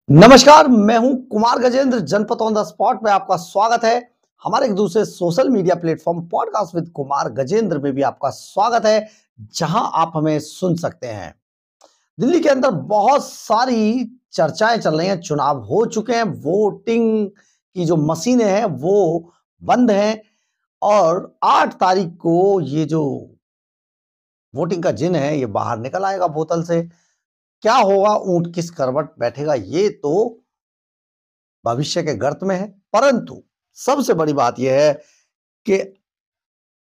नमस्कार, मैं हूं कुमार गजेंद्र। जनपद ऑन द स्पॉट में आपका स्वागत है। हमारे एक दूसरे social media platform podcast with Kumar Gajendra में भी आपका स्वागत है, जहां आप हमें सुन सकते हैं। दिल्ली के अंदर बहुत सारी चर्चाएं चल रही हैं। चुनाव हो चुके हैं, वोटिंग की जो मशीनें हैं वो बंद हैं और 8 तारीख को ये जो वोटिंग का जिन है ये बाहर निकल आएगा बोतल से। क्या होगा, ऊंट किस करवट बैठेगा, ये तो भविष्य के गर्त में है। परंतु सबसे बड़ी बात यह है कि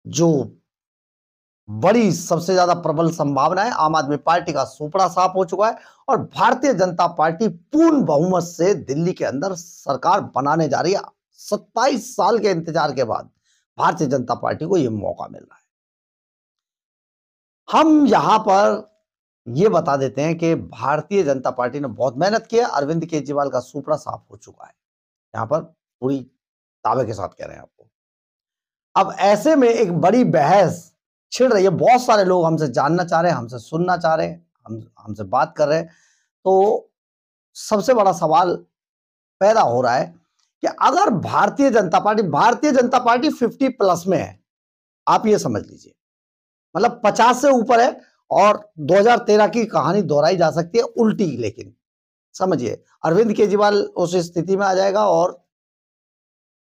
जो बड़ी सबसे ज्यादा प्रबल संभावना है, आम आदमी पार्टी का सुपड़ा साफ हो चुका है और भारतीय जनता पार्टी पूर्ण बहुमत से दिल्ली के अंदर सरकार बनाने जा रही है। 27 साल के इंतजार के बाद भारतीय जनता पार्टी को यह मौका मिल रहा है। हम यहां पर यह बता देते हैं कि भारतीय जनता पार्टी ने बहुत मेहनत की है। अरविंद केजरीवाल का सुपड़ा साफ हो चुका है, यहां पर पूरी दावे के साथ कह रहे हैं आपको। अब ऐसे में एक बड़ी बहस छिड़ रही है। बहुत सारे लोग हमसे जानना चाह रहे हैं, हमसे सुनना चाह रहे हैं, हमसे बात कर रहे हैं। तो सबसे बड़ा सवाल पैदा हो रहा है कि अगर भारतीय जनता पार्टी 50 प्लस में है, आप ये समझ लीजिए, मतलब 50 से ऊपर है और 2013 की कहानी दोहराई जा सकती है उल्टी। लेकिन समझिए, अरविंद केजरीवाल उस स्थिति में आ जाएगा और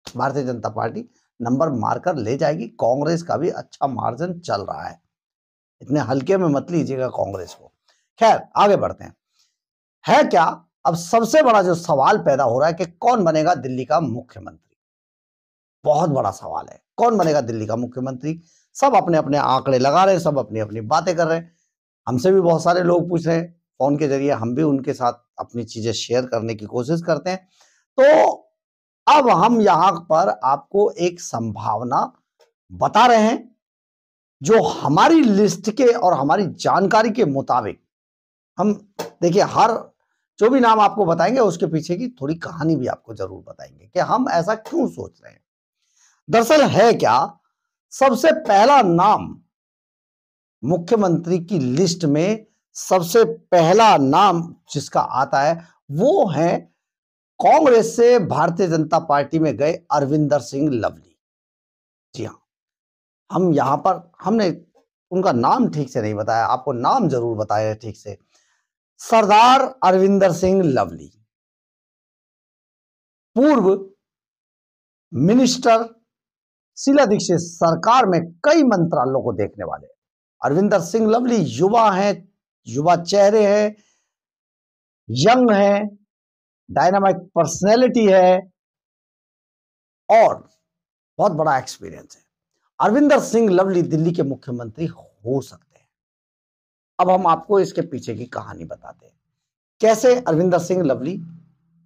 भारतीय जनता पार्टी नंबर मारकर ले जाएगी। कांग्रेस का भी अच्छा मार्जिन चल रहा है, इतने हल्के में मत लीजिएगा कांग्रेस को। खैर, आगे बढ़ते हैं। है क्या, अब सबसे बड़ा जो सवाल पैदा हो रहा है कि कौन बनेगा दिल्ली का मुख्यमंत्री। बहुत बड़ा सवाल है, कौन बनेगा दिल्ली का मुख्यमंत्री। सब अपने अपने आंकड़े लगा रहे हैं, सब अपनी अपनी बातें कर रहे हैं। हमसे भी बहुत सारे लोग पूछ रहे हैं फोन के जरिए, हम भी उनके साथ अपनी चीजें शेयर करने की कोशिश करते हैं। तो अब हम यहां पर आपको एक संभावना बता रहे हैं जो हमारी लिस्ट के और हमारी जानकारी के मुताबिक हम, देखिए, हर जो भी नाम आपको बताएंगे उसके पीछे की थोड़ी कहानी भी आपको जरूर बताएंगे कि हम ऐसा क्यों सोच रहे हैं। दरअसल है क्या, सबसे पहला नाम मुख्यमंत्री की लिस्ट में, सबसे पहला नाम जिसका आता है वो है कांग्रेस से भारतीय जनता पार्टी में गए अरविंदर सिंह लवली। जी हां, हम यहां पर हमने उनका नाम ठीक से नहीं बताया, आपको नाम जरूर बताया ठीक से। सरदार अरविंदर सिंह लवली, पूर्व मिनिस्टर शीला दीक्षित सरकार में कई मंत्रालयों को देखने वाले अरविंदर सिंह लवली युवा हैं, युवा चेहरे हैं, यंग हैं, डायनामिक पर्सनैलिटी है और बहुत बड़ा एक्सपीरियंस है। अरविंदर सिंह लवली दिल्ली के मुख्यमंत्री हो सकते हैं। अब हम आपको इसके पीछे की कहानी बताते हैं, कैसे अरविंदर सिंह लवली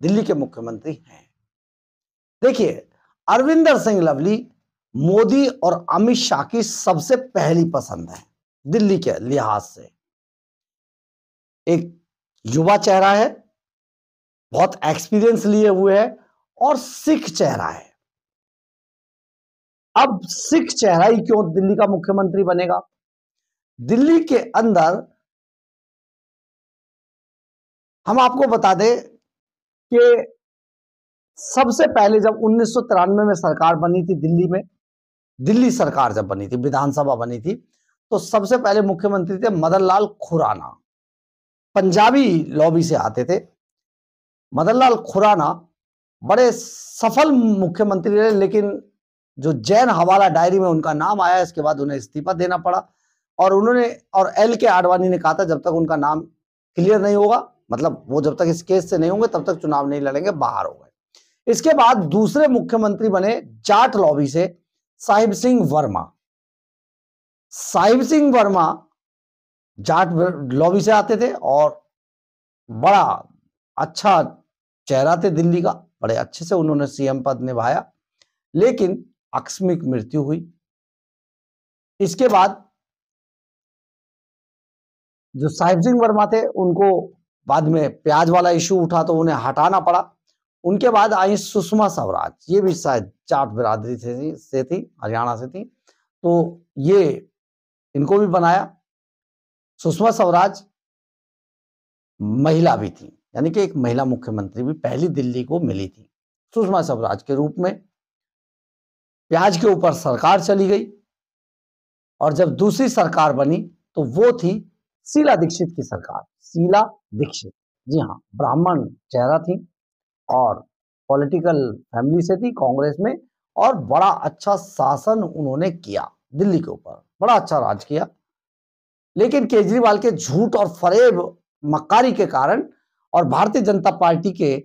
दिल्ली के मुख्यमंत्री हैं। देखिए, अरविंदर सिंह लवली मोदी और अमित शाह की सबसे पहली पसंद है दिल्ली के लिहाज से। एक युवा चेहरा है, बहुत एक्सपीरियंस लिए हुए है और सिख चेहरा है। अब सिख चेहरा ही क्यों दिल्ली का मुख्यमंत्री बनेगा। दिल्ली के अंदर हम आपको बता दें कि सबसे पहले जब 1993 में सरकार बनी थी दिल्ली में, दिल्ली सरकार जब बनी थी, विधानसभा बनी थी, तो सबसे पहले मुख्यमंत्री थे मदन लाल खुराना। पंजाबी लॉबी से आते थे। मदन लाल खुराना बड़े सफल मुख्यमंत्री रहे, लेकिन जो जैन हवाला डायरी में उनका नाम आया, इसके बाद उन्हें इस्तीफा देना पड़ा। और उन्होंने, और एल के आडवाणी ने कहा था जब तक उनका नाम क्लियर नहीं होगा, मतलब वो जब तक इस केस से नहीं होंगे तब तक चुनाव नहीं लड़ेंगे, बाहर हो गए। इसके बाद दूसरे मुख्यमंत्री बने जाट लॉबी से साहिब सिंह वर्मा। साहिब सिंह वर्मा जाट लॉबी से आते थे और बड़ा अच्छा चेहरा थे दिल्ली का, बड़े अच्छे से उन्होंने सीएम पद निभाया, लेकिन आकस्मिक मृत्यु हुई। इसके बाद जो साहिब सिंह वर्मा थे उनको बाद में प्याज वाला इशू उठा तो उन्हें हटाना पड़ा। उनके बाद आई सुषमा स्वराज, ये भी शायद जाट बिरादरी से थी, हरियाणा से थी, तो ये इनको भी बनाया। सुषमा स्वराज महिला भी थी, यानी कि एक महिला मुख्यमंत्री भी पहली दिल्ली को मिली थी सुषमा स्वराज के रूप में। प्याज के ऊपर सरकार चली गई और जब दूसरी सरकार बनी तो वो थी शीला दीक्षित की सरकार। शीला दीक्षित, जी हाँ, ब्राह्मण चेहरा थी और पॉलिटिकल फैमिली से थी, कांग्रेस में, और बड़ा अच्छा शासन उन्होंने किया दिल्ली के ऊपर, बड़ा अच्छा राज किया। लेकिन केजरीवाल के झूठ और फरेब मक्कारी के कारण और भारतीय जनता पार्टी के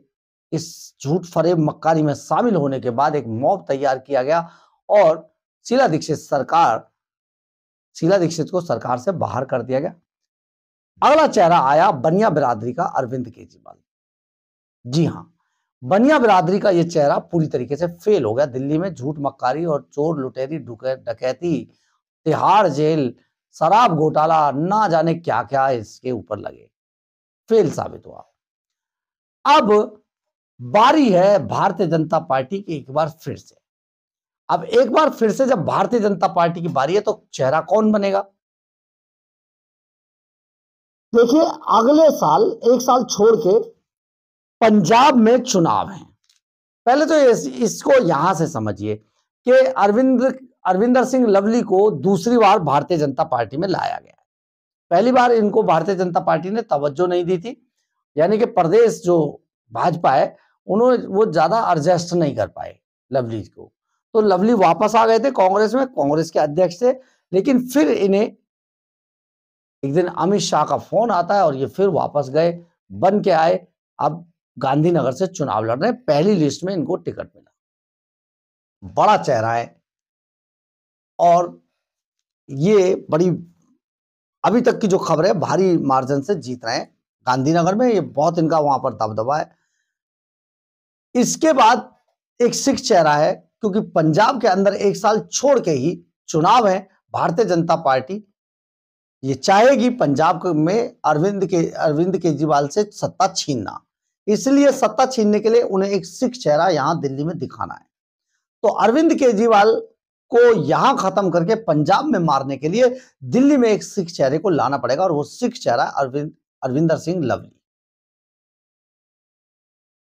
इस झूठ फरेब मक्कारी में शामिल होने के बाद एक मॉब तैयार किया गया और शीला दीक्षित को सरकार से बाहर कर दिया गया। अगला चेहरा आया बनिया बिरादरी का अरविंद केजरीवाल। जी हां, बनिया बिरादरी का यह चेहरा पूरी तरीके से फेल हो गया। दिल्ली में झूठ मक्कारी और चोर लुटेरी डकैती, तिहाड़ जेल, शराब घोटाला, ना जाने क्या क्या इसके ऊपर लगे, फेल साबित हुआ। अब बारी है भारतीय जनता पार्टी की एक बार फिर से। अब एक बार फिर से जब भारतीय जनता पार्टी की बारी है तो चेहरा कौन बनेगा? देखिए, अगले साल, एक साल छोड़ के पंजाब में चुनाव है। पहले तो इसको यहां से समझिए कि अरविंदर सिंह लवली को दूसरी बार भारतीय जनता पार्टी में लाया गया। पहली बार इनको भारतीय जनता पार्टी ने तवज्जो नहीं दी थी, यानी कि प्रदेश जो भाजपा है उन्होंने वो ज्यादा एडजस्ट नहीं कर पाए लवली को, तो लवली वापस आ गए थे कांग्रेस में, कांग्रेस के अध्यक्ष थे। लेकिन फिर इन्हें एक दिन अमित शाह का फोन आता है और ये फिर वापस गए, बन के आए। अब गांधीनगर से चुनाव लड़ रहे हैं, पहली लिस्ट में इनको टिकट मिला। बड़ा चेहरा है और ये बड़ी, अभी तक की जो खबर है, भारी मार्जिन से जीत रहे हैं गांधीनगर में, ये बहुत इनका वहां पर दबदबा है। इसके बाद एक सिख चेहरा है, क्योंकि पंजाब के अंदर एक साल छोड़ के ही चुनाव है। भारतीय जनता पार्टी ये चाहेगी पंजाब में अरविंद केजरीवाल से सत्ता छीनना, इसलिए सत्ता छीनने के लिए उन्हें एक सिख चेहरा यहां दिल्ली में दिखाना है। तो अरविंद केजरीवाल को यहां खत्म करके पंजाब में मारने के लिए दिल्ली में एक सिख चेहरे को लाना पड़ेगा और वो सिख चेहरा अरविंदर सिंह लवली।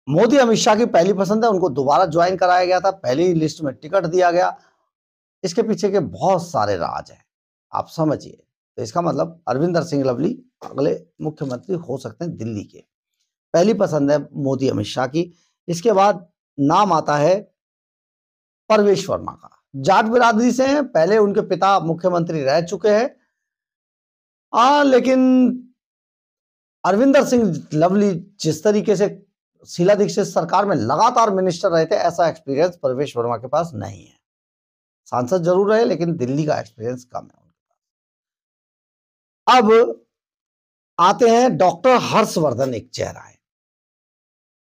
मोदी अमित शाह की पहली पसंद है, उनको दोबारा ज्वाइन कराया गया था, पहली लिस्ट में टिकट दिया गया। इसके पीछे के बहुत सारे राज हैं, आप समझिए। तो इसका मतलब अरविंदर सिंह लवली अगले मुख्यमंत्री हो सकते हैं दिल्ली के। पहली पसंद है मोदी अमित शाह की। इसके बाद नाम आता है परवेश वर्मा का, जाट बिरादरी से हैं, पहले उनके पिता मुख्यमंत्री रह चुके हैं। लेकिन अरविंदर सिंह लवली जिस तरीके से शीला दीक्षित सरकार में लगातार मिनिस्टर रहे थे, ऐसा एक्सपीरियंस परवेश वर्मा के पास नहीं है। सांसद जरूर रहे लेकिन दिल्ली का एक्सपीरियंस कम है उनके पास। अब आते हैं डॉक्टर हर्षवर्धन, एक चेहरा है।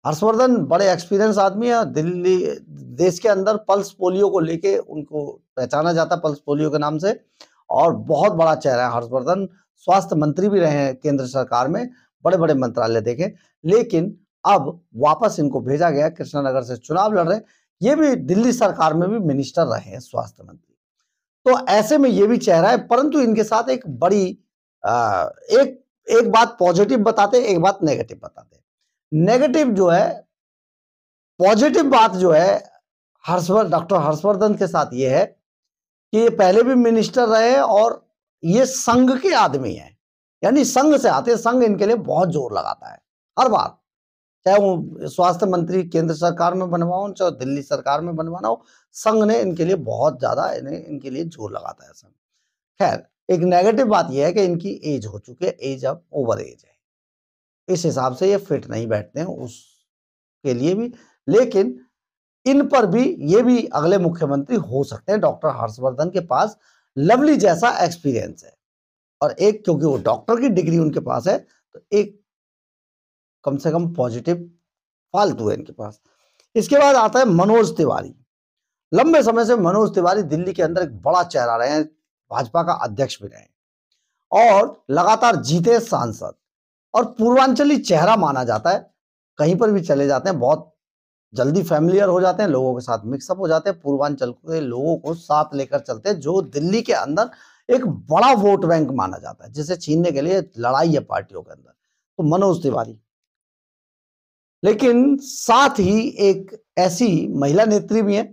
हर्षवर्धन बड़े एक्सपीरियंस आदमी है, दिल्ली देश के अंदर पल्स पोलियो को लेके उनको पहचाना जाता है पल्स पोलियो के नाम से, और बहुत बड़ा चेहरा है हर्षवर्धन। स्वास्थ्य मंत्री भी रहे हैं केंद्र सरकार में, बड़े बड़े मंत्रालय देखे। लेकिन अब वापस इनको भेजा गया, कृष्णानगर से चुनाव लड़ रहे हैं। ये भी दिल्ली सरकार में भी मिनिस्टर रहे हैं, स्वास्थ्य मंत्री। तो ऐसे में ये भी चेहरा है, परंतु इनके साथ एक बड़ी एक बात पॉजिटिव बताते, एक बात नेगेटिव बताते। नेगेटिव जो है, पॉजिटिव बात जो है डॉक्टर हर्षवर्धन के साथ ये है कि ये पहले भी मिनिस्टर रहे और ये संघ के आदमी हैं, यानी संघ से आते हैं। संघ इनके लिए बहुत जोर लगाता है हर बार, चाहे वो स्वास्थ्य मंत्री केंद्र सरकार में बनवाओ, चाहे दिल्ली सरकार में बनवाना हो, संघ ने इनके लिए बहुत ज्यादा इनके लिए जोर लगाता है संघ। खैर, एक नेगेटिव बात यह है कि इनकी एज हो चुकी है, एज अब ओवर एज है, इस हिसाब से ये फिट नहीं बैठते हैं उसके लिए भी। लेकिन इन पर भी ये भी अगले मुख्यमंत्री हो सकते हैं। डॉक्टर हर्षवर्धन के पास लवली जैसा एक्सपीरियंस है और एक, क्योंकि वो डॉक्टर की डिग्री उनके पास है, तो एक कम से कम पॉजिटिव फालतू है इनके पास। इसके बाद आता है मनोज तिवारी। लंबे समय से मनोज तिवारी दिल्ली के अंदर एक बड़ा चेहरा रहे हैं, भाजपा का अध्यक्ष भी रहे और लगातार जीते सांसद, और पूर्वांचली चेहरा माना जाता है। कहीं पर भी चले जाते हैं, बहुत जल्दी फैमिलियर हो जाते हैं, लोगों के साथ मिक्सअप हो जाते हैं, पूर्वांचल के लोगों को साथ लेकर चलते हैं, जो दिल्ली के अंदर एक बड़ा वोट बैंक माना जाता है, जिसे छीनने के लिए लड़ाई है पार्टियों के अंदर। तो मनोज तिवारी लेकिन साथ ही एक ऐसी महिला नेत्री भी है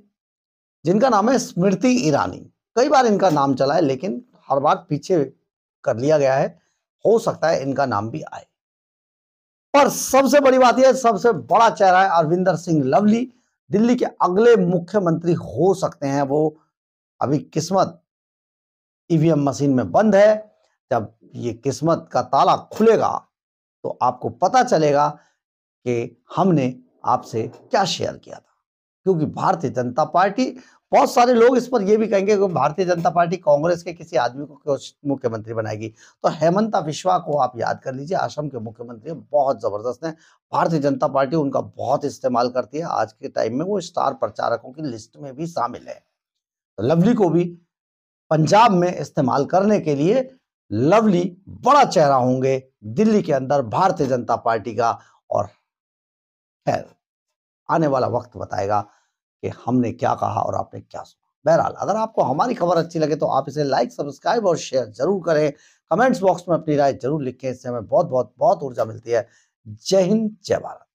जिनका नाम है स्मृति ईरानी। कई बार इनका नाम चला है लेकिन हर बार पीछे कर लिया गया है, हो सकता है इनका नाम भी आए। और सबसे बड़ी बात यह, सबसे बड़ा चेहरा है अरविंदर सिंह लवली, दिल्ली के अगले मुख्यमंत्री हो सकते हैं वो। अभी किस्मत ईवीएम मशीन में बंद है, जब ये किस्मत का ताला खुलेगा तो आपको पता चलेगा कि हमने आपसे क्या शेयर किया था। क्योंकि भारतीय जनता पार्टी, बहुत सारे लोग इस पर यह भी कहेंगे कि भारतीय जनता पार्टी कांग्रेस के किसी आदमी को क्यों मुख्यमंत्री बनाएगी। तो हेमंता बिश्वा को आप याद कर लीजिए, असम के मुख्यमंत्री बहुत जबरदस्त हैं। भारतीय जनता पार्टी उनका बहुत इस्तेमाल करती है, आज के टाइम में वो स्टार प्रचारकों की लिस्ट में भी शामिल है। तो लवली को भी पंजाब में इस्तेमाल करने के लिए लवली बड़ा चेहरा होंगे दिल्ली के अंदर भारतीय जनता पार्टी का। और खैर, आने वाला वक्त बताएगा कि हमने क्या कहा और आपने क्या सुना। बहरहाल, अगर आपको हमारी खबर अच्छी लगे तो आप इसे लाइक, सब्सक्राइब और शेयर जरूर करें। कमेंट्स बॉक्स में अपनी राय जरूर लिखें, इससे हमें बहुत बहुत बहुत ऊर्जा मिलती है। जय हिंद, जय भारत।